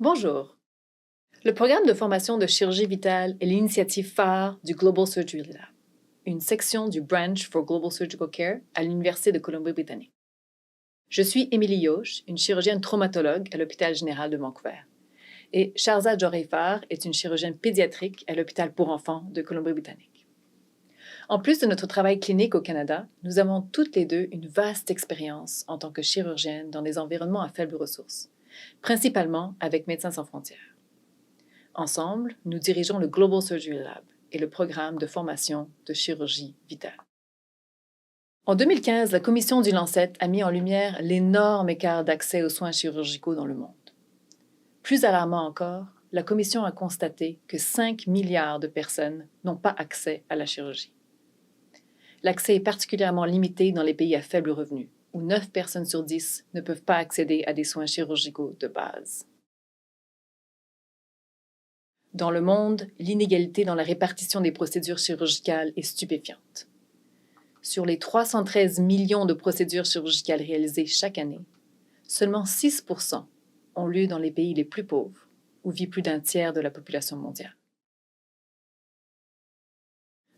Bonjour. Le programme de formation de chirurgie vitale est l'initiative phare du Global Surgery Lab, une section du Branch for Global Surgical Care à l'Université de Colombie-Britannique. Je suis Émilie Yosh, une chirurgienne traumatologue à l'Hôpital général de Vancouver, et Sharzad Joreifar est une chirurgienne pédiatrique à l'Hôpital pour enfants de Colombie-Britannique. En plus de notre travail clinique au Canada, nous avons toutes les deux une vaste expérience en tant que chirurgiennes dans des environnements à faibles ressources, principalement avec Médecins sans frontières. Ensemble, nous dirigeons le Global Surgery Lab et le programme de formation de chirurgie vitale. En 2015, la commission du Lancet a mis en lumière l'énorme écart d'accès aux soins chirurgicaux dans le monde. Plus alarmant encore, la commission a constaté que 5 milliards de personnes n'ont pas accès à la chirurgie. L'accès est particulièrement limité dans les pays à faible revenu, où 9 personnes sur 10 ne peuvent pas accéder à des soins chirurgicaux de base. Dans le monde, l'inégalité dans la répartition des procédures chirurgicales est stupéfiante. Sur les 313 millions de procédures chirurgicales réalisées chaque année, seulement 6 ont lieu dans les pays les plus pauvres, où vit plus d'un tiers de la population mondiale.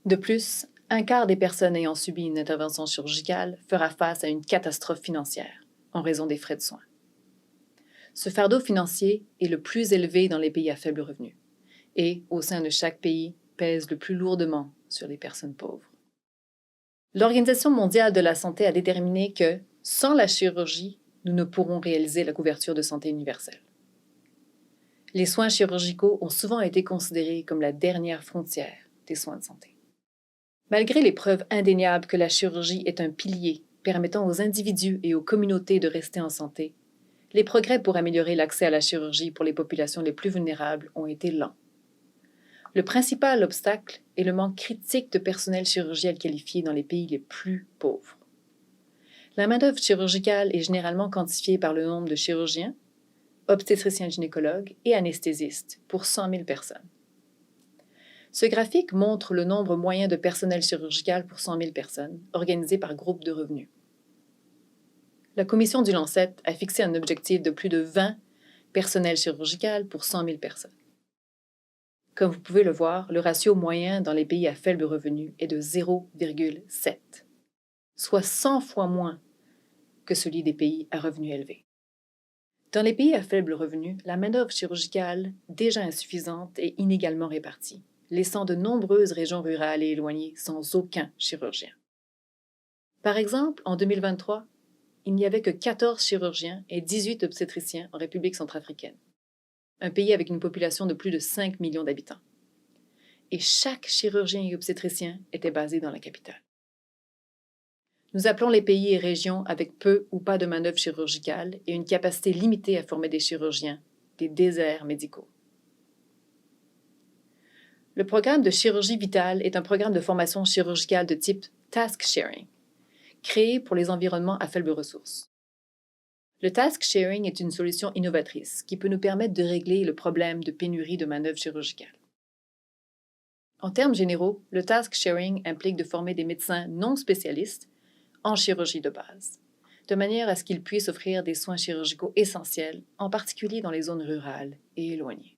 De plus, un quart des personnes ayant subi une intervention chirurgicale fera face à une catastrophe financière en raison des frais de soins. Ce fardeau financier est le plus élevé dans les pays à faible revenu et, au sein de chaque pays, pèse le plus lourdement sur les personnes pauvres. L'Organisation mondiale de la santé a déterminé que, sans la chirurgie, nous ne pourrons réaliser la couverture de santé universelle. Les soins chirurgicaux ont souvent été considérés comme la dernière frontière des soins de santé. Malgré les preuves indéniables que la chirurgie est un pilier permettant aux individus et aux communautés de rester en santé, les progrès pour améliorer l'accès à la chirurgie pour les populations les plus vulnérables ont été lents. Le principal obstacle est le manque critique de personnel chirurgical qualifié dans les pays les plus pauvres. La main-d'œuvre chirurgicale est généralement quantifiée par le nombre de chirurgiens, obstétriciens gynécologues et anesthésistes pour 100 000 personnes. Ce graphique montre le nombre moyen de personnel chirurgical pour 100 000 personnes, organisé par groupe de revenus. La commission du Lancet a fixé un objectif de plus de 20 personnels chirurgicaux pour 100 000 personnes. Comme vous pouvez le voir, le ratio moyen dans les pays à faible revenu est de 0,7, soit 100 fois moins que celui des pays à revenus élevés. Dans les pays à faible revenu, la main-d'œuvre chirurgicale, déjà insuffisante, est inégalement répartie, laissant de nombreuses régions rurales et éloignées sans aucun chirurgien. Par exemple, en 2023, il n'y avait que 14 chirurgiens et 18 obstétriciens en République centrafricaine, un pays avec une population de plus de 5 millions d'habitants. Et chaque chirurgien et obstétricien était basé dans la capitale. Nous appelons les pays et régions avec peu ou pas de main-d'œuvre chirurgicale et une capacité limitée à former des chirurgiens, des déserts médicaux. Le programme de chirurgie vitale est un programme de formation chirurgicale de type task sharing, créé pour les environnements à faibles ressources. Le task sharing est une solution innovatrice qui peut nous permettre de régler le problème de pénurie de main-d'œuvre chirurgicale. En termes généraux, le task sharing implique de former des médecins non spécialistes en chirurgie de base, de manière à ce qu'ils puissent offrir des soins chirurgicaux essentiels, en particulier dans les zones rurales et éloignées.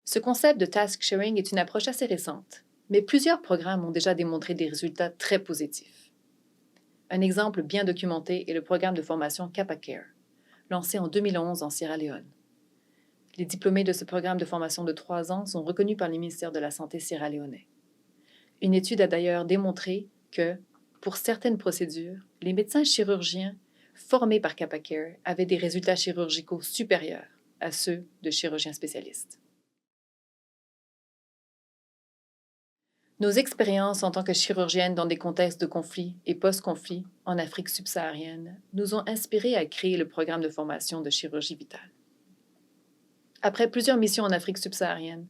Ce concept de task sharing est une approche assez récente, mais plusieurs programmes ont déjà démontré des résultats très positifs. Un exemple bien documenté est le programme de formation Kappa Care, lancé en 2011 en Sierra Leone. Les diplômés de ce programme de formation de 3 ans sont reconnus par le ministère de la Santé sierra-léonais. Une étude a d'ailleurs démontré que, pour certaines procédures, les médecins chirurgiens formés par Kappa Care avaient des résultats chirurgicaux supérieurs à ceux de chirurgiens spécialistes. Nos expériences en tant que chirurgiennes dans des contextes de conflit et post-conflit en Afrique subsaharienne nous ont inspirés à créer le programme de formation de chirurgie vitale. Après plusieurs missions en Afrique subsaharienne,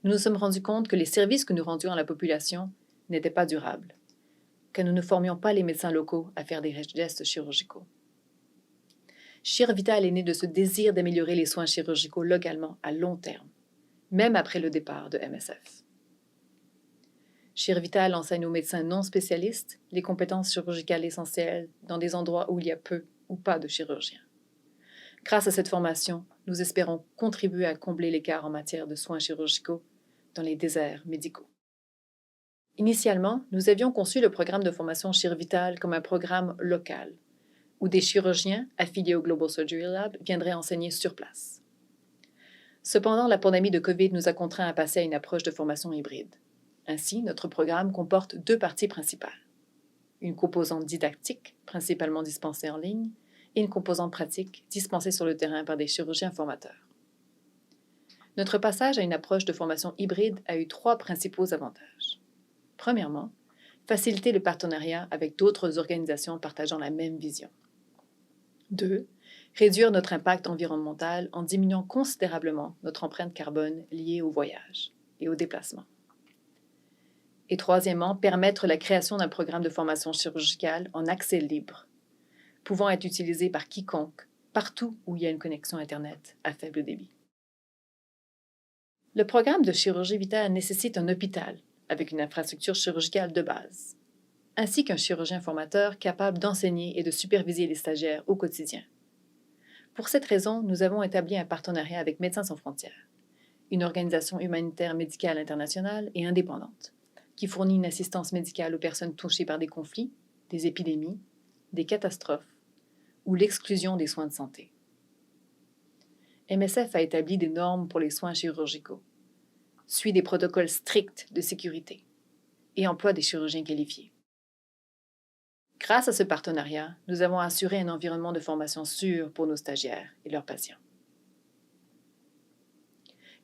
nous nous sommes rendus compte que les services que nous rendions à la population n'étaient pas durables, que nous ne formions pas les médecins locaux à faire des gestes chirurgicaux. ChirVital est né de ce désir d'améliorer les soins chirurgicaux localement à long terme, même après le départ de MSF. ChirVital enseigne aux médecins non spécialistes les compétences chirurgicales essentielles dans des endroits où il y a peu ou pas de chirurgiens. Grâce à cette formation, nous espérons contribuer à combler l'écart en matière de soins chirurgicaux dans les déserts médicaux. Initialement, nous avions conçu le programme de formation Chirvital comme un programme local, où des chirurgiens affiliés au Global Surgery Lab viendraient enseigner sur place. Cependant, la pandémie de COVID nous a contraints à passer à une approche de formation hybride. Ainsi, notre programme comporte deux parties principales. Une composante didactique, principalement dispensée en ligne, et une composante pratique, dispensée sur le terrain par des chirurgiens formateurs. Notre passage à une approche de formation hybride a eu trois principaux avantages. Premièrement, faciliter le partenariat avec d'autres organisations partageant la même vision. 2. Réduire notre impact environnemental en diminuant considérablement notre empreinte carbone liée au voyage et au déplacement. Et troisièmement, permettre la création d'un programme de formation chirurgicale en accès libre, pouvant être utilisé par quiconque, partout où il y a une connexion Internet à faible débit. Le programme de chirurgie vitale nécessite un hôpital avec une infrastructure chirurgicale de base, ainsi qu'un chirurgien formateur capable d'enseigner et de superviser les stagiaires au quotidien. Pour cette raison, nous avons établi un partenariat avec Médecins sans frontières, une organisation humanitaire médicale internationale et indépendante, qui fournit une assistance médicale aux personnes touchées par des conflits, des épidémies, des catastrophes ou l'exclusion des soins de santé. MSF a établi des normes pour les soins chirurgicaux, suit des protocoles stricts de sécurité et emploie des chirurgiens qualifiés. Grâce à ce partenariat, nous avons assuré un environnement de formation sûr pour nos stagiaires et leurs patients.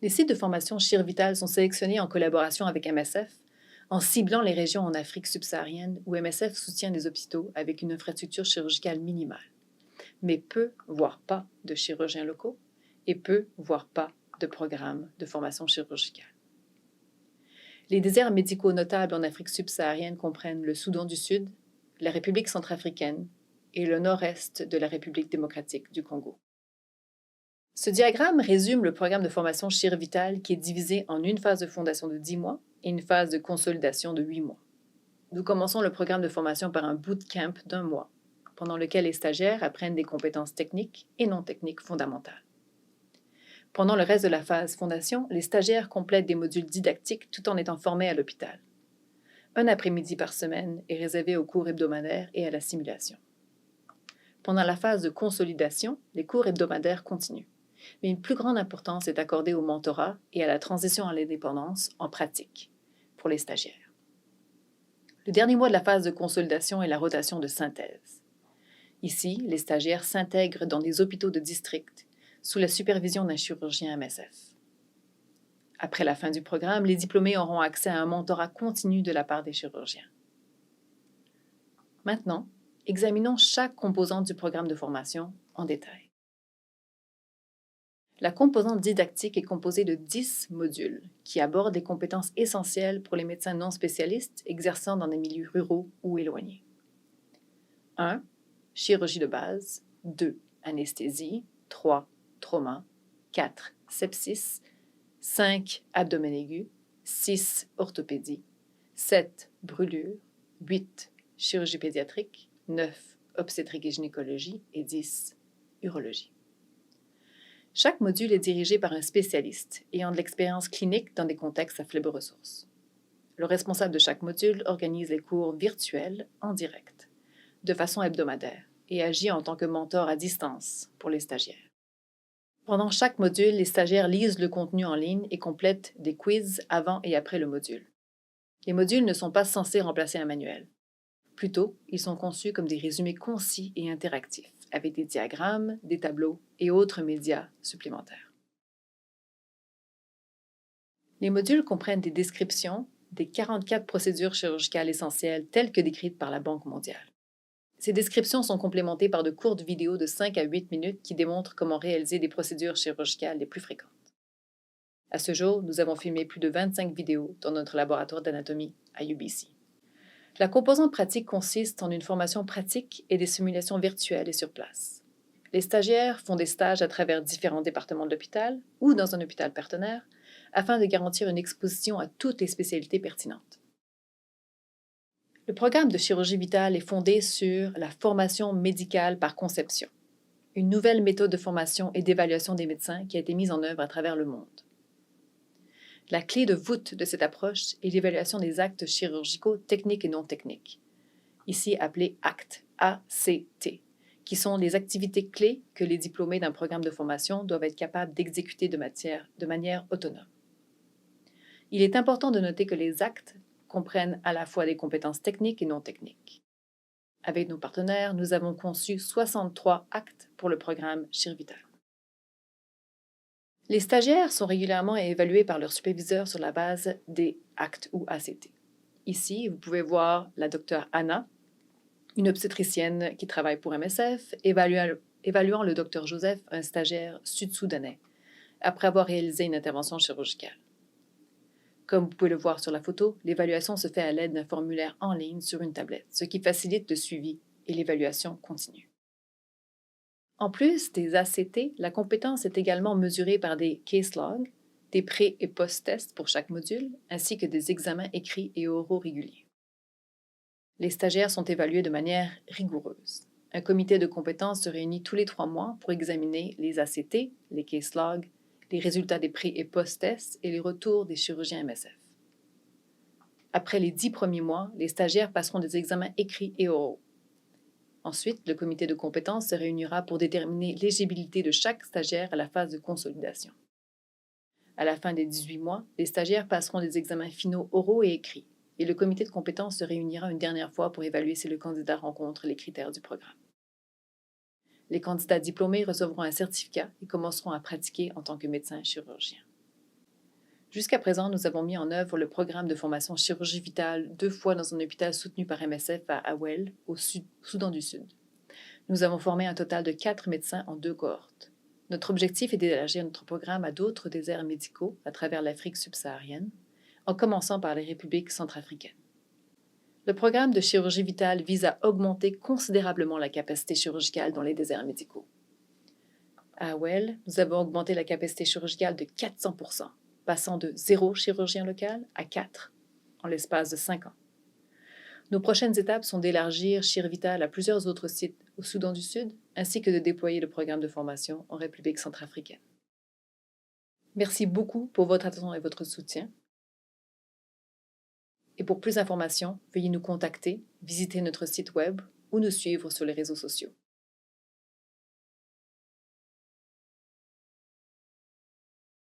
Les sites de formation Chirvital sont sélectionnés en collaboration avec MSF en ciblant les régions en Afrique subsaharienne où MSF soutient des hôpitaux avec une infrastructure chirurgicale minimale, mais peu, voire pas, de chirurgiens locaux et peu, voire pas, de programmes de formation chirurgicale. Les déserts médicaux notables en Afrique subsaharienne comprennent le Soudan du Sud, la République centrafricaine et le nord-est de la République démocratique du Congo. Ce diagramme résume le programme de formation Chirvital qui est divisé en une phase de fondation de 10 mois et une phase de consolidation de 8 mois. Nous commençons le programme de formation par un bootcamp d'1 mois, pendant lequel les stagiaires apprennent des compétences techniques et non techniques fondamentales. Pendant le reste de la phase fondation, les stagiaires complètent des modules didactiques tout en étant formés à l'hôpital. Un après-midi par semaine est réservé aux cours hebdomadaires et à la simulation. Pendant la phase de consolidation, les cours hebdomadaires continuent, mais une plus grande importance est accordée au mentorat et à la transition à l'indépendance en pratique pour les stagiaires. Le dernier mois de la phase de consolidation est la rotation de synthèse. Ici, les stagiaires s'intègrent dans des hôpitaux de district sous la supervision d'un chirurgien MSF. Après la fin du programme, les diplômés auront accès à un mentorat continu de la part des chirurgiens. Maintenant, examinons chaque composante du programme de formation en détail. La composante didactique est composée de 10 modules qui abordent des compétences essentielles pour les médecins non spécialistes exerçant dans des milieux ruraux ou éloignés. 1. Chirurgie de base. 2. Anesthésie. 3. Trauma. 4. Sepsis. 5. Abdomen aigu. 6. Orthopédie. 7. Brûlure. 8. Chirurgie pédiatrique. 9. Obstétrique et gynécologie. Et 10. Urologie. Chaque module est dirigé par un spécialiste ayant de l'expérience clinique dans des contextes à faible ressource. Le responsable de chaque module organise les cours virtuels en direct, de façon hebdomadaire, et agit en tant que mentor à distance pour les stagiaires. Pendant chaque module, les stagiaires lisent le contenu en ligne et complètent des quiz avant et après le module. Les modules ne sont pas censés remplacer un manuel. Plutôt, ils sont conçus comme des résumés concis et interactifs, avec des diagrammes, des tableaux et autres médias supplémentaires. Les modules comprennent des descriptions des 44 procédures chirurgicales essentielles telles que décrites par la Banque mondiale. Ces descriptions sont complémentées par de courtes vidéos de 5 à 8 minutes qui démontrent comment réaliser des procédures chirurgicales les plus fréquentes. À ce jour, nous avons filmé plus de 25 vidéos dans notre laboratoire d'anatomie à UBC. La composante pratique consiste en une formation pratique et des simulations virtuelles et sur place. Les stagiaires font des stages à travers différents départements de l'hôpital ou dans un hôpital partenaire afin de garantir une exposition à toutes les spécialités pertinentes. Le programme de chirurgie vitale est fondé sur la formation médicale par conception. une nouvelle méthode de formation et d'évaluation des médecins qui a été mise en œuvre à travers le monde. La clé de voûte de cette approche est l'évaluation des actes chirurgicaux techniques et non techniques, ici appelés ACT, A-C-T, qui sont les activités clés que les diplômés d'un programme de formation doivent être capables d'exécuter de manière autonome. Il est important de noter que les actes comprennent à la fois des compétences techniques et non techniques. Avec nos partenaires, nous avons conçu 63 actes pour le programme Chirvital. Les stagiaires sont régulièrement évalués par leur superviseur sur la base des actes ou ACT. Ici, vous pouvez voir la docteure Anna, une obstétricienne qui travaille pour MSF, évaluant le docteur Joseph, un stagiaire sud-soudanais, après avoir réalisé une intervention chirurgicale. Comme vous pouvez le voir sur la photo, l'évaluation se fait à l'aide d'un formulaire en ligne sur une tablette, ce qui facilite le suivi et l'évaluation continue. En plus des ACT, la compétence est également mesurée par des case logs, des pré- et post-tests pour chaque module, ainsi que des examens écrits et oraux réguliers. Les stagiaires sont évalués de manière rigoureuse. Un comité de compétences se réunit tous les 3 mois pour examiner les ACT, les case logs, les résultats des pré- et post-tests et les retours des chirurgiens MSF. Après les 10 premiers mois, les stagiaires passeront des examens écrits et oraux. Ensuite, le comité de compétences se réunira pour déterminer l'éligibilité de chaque stagiaire à la phase de consolidation. À la fin des 18 mois, les stagiaires passeront des examens finaux oraux et écrits, et le comité de compétences se réunira une dernière fois pour évaluer si le candidat rencontre les critères du programme. Les candidats diplômés recevront un certificat et commenceront à pratiquer en tant que médecin chirurgien. Jusqu'à présent, nous avons mis en œuvre le programme de formation chirurgie vitale 2 fois dans un hôpital soutenu par MSF à Awel, au Soudan du Sud. Nous avons formé un total de 4 médecins en 2 cohortes. Notre objectif est d'élargir notre programme à d'autres déserts médicaux à travers l'Afrique subsaharienne, en commençant par les républiques centrafricaines. Le programme de chirurgie vitale vise à augmenter considérablement la capacité chirurgicale dans les déserts médicaux. À Awel, nous avons augmenté la capacité chirurgicale de 400%, passant de 0 chirurgien local à 4 en l'espace de 5 ans. Nos prochaines étapes sont d'élargir Chirvital à plusieurs autres sites au Soudan du Sud, ainsi que de déployer le programme de formation en République centrafricaine. Merci beaucoup pour votre attention et votre soutien. Et pour plus d'informations, veuillez nous contacter, visiter notre site web ou nous suivre sur les réseaux sociaux.